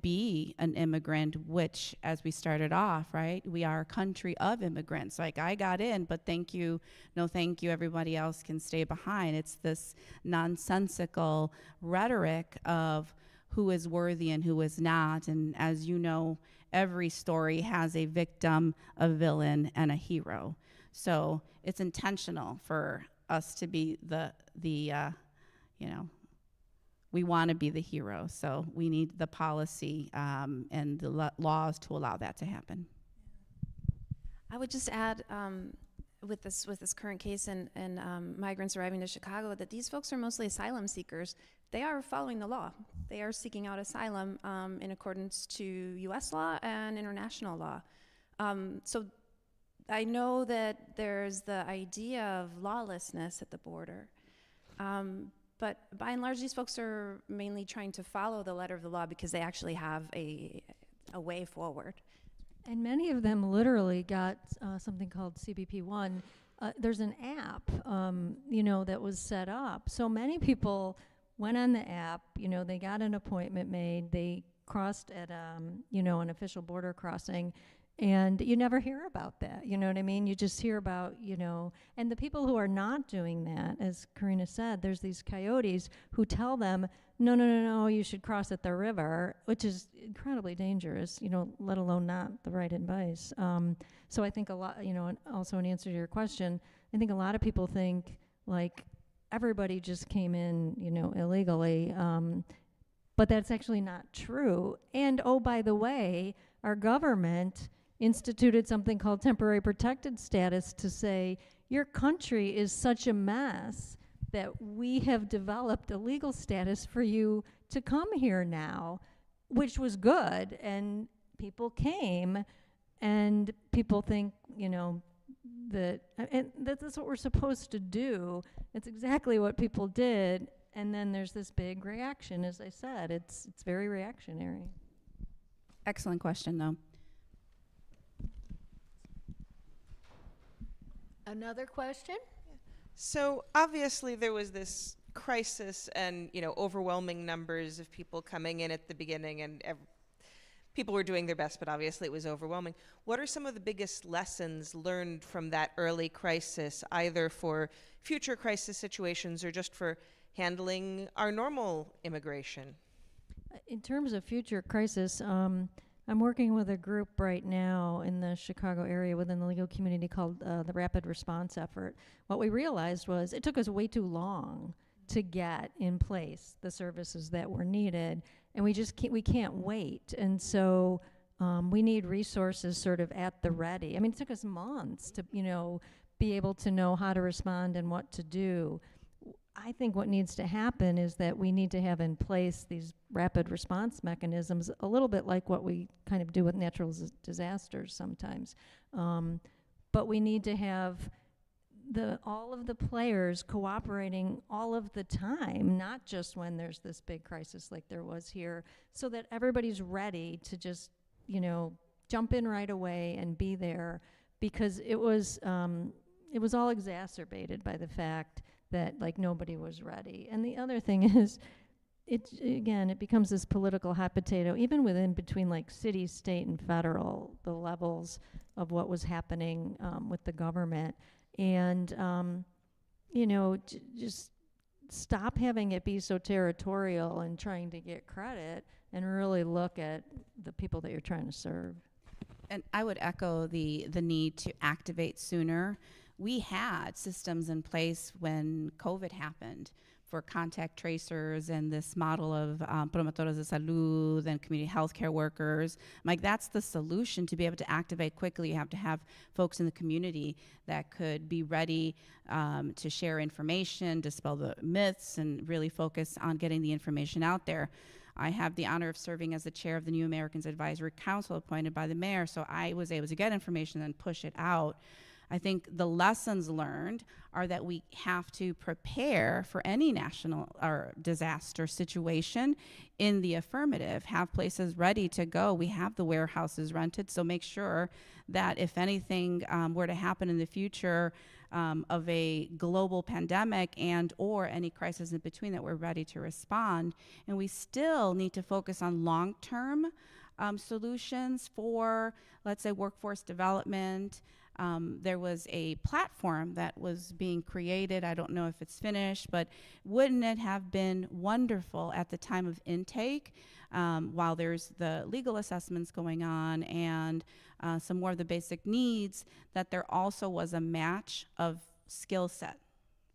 be an immigrant, which, as we started off, right, we are a country of immigrants. Like, I got in, but thank you, no thank you, everybody else can stay behind. It's this nonsensical rhetoric of who is worthy and who is not. And as you know, every story has a victim, a villain, and a hero. So it's intentional for us to be we want to be the hero, so we need the policy and the laws to allow that to happen. I would just add, with this current case and migrants arriving to Chicago, that these folks are mostly asylum seekers. They are following the law. They are seeking out asylum in accordance to U.S. law and international law. So I know that there's the idea of lawlessness at the border, but by and large, these folks are mainly trying to follow the letter of the law because they actually have a way forward. And many of them literally got something called CBP1. There's an app, that was set up. So many people went on the app, they got an appointment made, they crossed at, an official border crossing, and you never hear about that, you know what I mean? You just hear about, and the people who are not doing that, as Karina said, there's these coyotes who tell them, no, you should cross at the river, which is incredibly dangerous, let alone not the right advice. So I think a lot, and also in answer to your question, I think a lot of people think, like, everybody just came in, illegally, but that's actually not true. And, oh, by the way, our government instituted something called temporary protected status to say, your country is such a mess that we have developed a legal status for you to come here now, which was good, and people came, and people think, that, and that's what we're supposed to do. It's exactly what people did, and then there's this big reaction, as I said. It's very reactionary. Excellent question, though. Another question? So obviously there was this crisis and, overwhelming numbers of people coming in at the beginning, and people were doing their best, but obviously it was overwhelming. What are some of the biggest lessons learned from that early crisis, either for future crisis situations or just for handling our normal immigration? In terms of future crisis, I'm working with a group right now in the Chicago area within the legal community called the Rapid Response Effort. What we realized was it took us way too long to get in place the services that were needed, and we can't wait. And so we need resources sort of at the ready. I mean, it took us months to, be able to know how to respond and what to do. I think what needs to happen is that we need to have in place these rapid response mechanisms, a little bit like what we kind of do with natural disasters sometimes. But we need to have all of the players cooperating all of the time, not just when there's this big crisis like there was here, so that everybody's ready to just, jump in right away and be there, because it was all exacerbated by the fact that, like, nobody was ready. And the other thing is, it becomes this political hot potato, even between like city, state, and federal, the levels of what was happening with the government. And, just stop having it be so territorial and trying to get credit, and really look at the people that you're trying to serve. And I would echo the need to activate sooner. We had systems in place when COVID happened for contact tracers and this model of promotores de salud and community healthcare workers. Like, that's the solution to be able to activate quickly. You have to have folks in the community that could be ready to share information, dispel the myths, and really focus on getting the information out there. I have the honor of serving as the chair of the New Americans Advisory Council appointed by the mayor, so I was able to get information and push it out. I think the lessons learned are that we have to prepare for any national or disaster situation in the affirmative, have places ready to go. We have the warehouses rented, so make sure that if anything were to happen in the future of a global pandemic and or any crisis in between, that we're ready to respond. And we still need to focus on long-term solutions for, let's say, workforce development. There was a platform that was being created. I don't know if it's finished, but wouldn't it have been wonderful at the time of intake, while there's the legal assessments going on and some more of the basic needs, that there also was a match of skill set,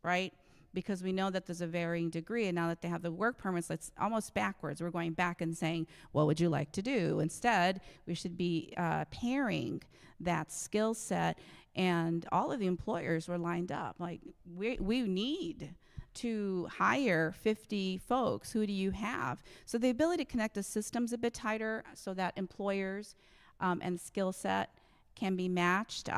right? Because we know that there's a varying degree, and now that they have the work permits, it's almost backwards. We're going back and saying, what would you like to do? Instead, we should be pairing that skill set, and all of the employers were lined up. Like, we need to hire 50 folks. Who do you have? So the ability to connect the systems a bit tighter so that employers and skill set can be matched.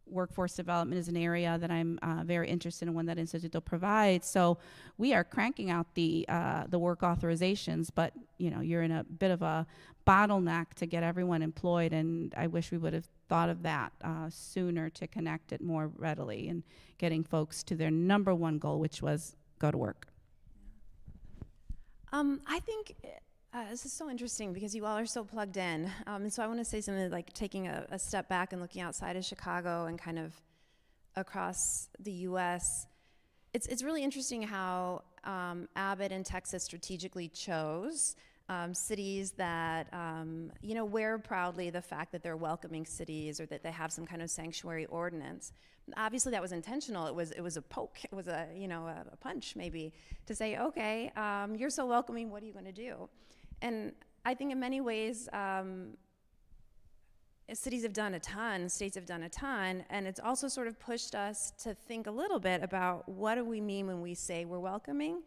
Workforce development is an area that I'm very interested in, one that Instituto provides. So we are cranking out the work authorizations, but you're in a bit of a bottleneck to get everyone employed, and I wish we would have thought of that sooner to connect it more readily and getting folks to their number one goal, which was go to work. I think this is so interesting because you all are so plugged in. And so I want to say something like taking a step back and looking outside of Chicago and kind of across the U.S. It's really interesting how Abbott and Texas strategically chose cities that, wear proudly the fact that they're welcoming cities or that they have some kind of sanctuary ordinance. Obviously, that was intentional. It was a poke. It was a punch maybe to say, okay, you're so welcoming. What are you going to do? And I think in many ways, cities have done a ton, states have done a ton, and it's also sort of pushed us to think a little bit about what do we mean when we say we're welcoming?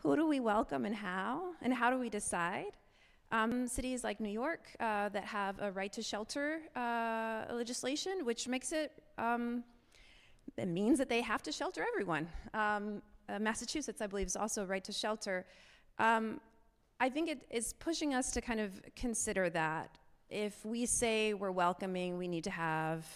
Who do we welcome and how do we decide? Cities like New York that have a right to shelter legislation, which makes it means that they have to shelter everyone. Massachusetts, I believe, is also right to shelter. I think it is pushing us to kind of consider that if we say we're welcoming, we need to have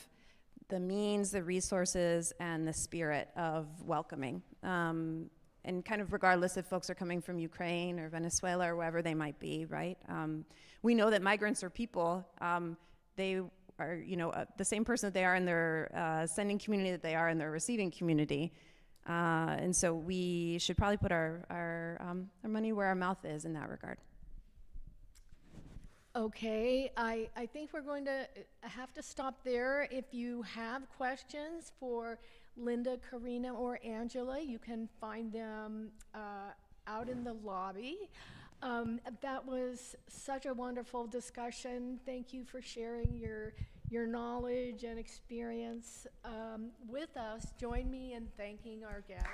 the means, the resources, and the spirit of welcoming. And kind of regardless if folks are coming from Ukraine or Venezuela or wherever they might be, right? We know that migrants are people. They are, the same person that they are in their sending community that they are in their receiving community. And so we should probably put our money where our mouth is in that regard. Okay, I think we're going to have to stop there. If you have questions for Linda, Karina, or Angela, you can find them out in the lobby. That was such a wonderful discussion. Thank you for sharing your knowledge and experience with us. Join me in thanking our guests.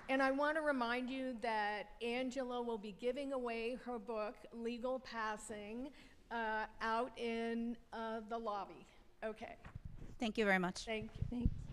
And I want to remind you that Angela will be giving away her book, Legal Passing, out in the lobby. Okay. Thank you very much. Thank you. Thanks.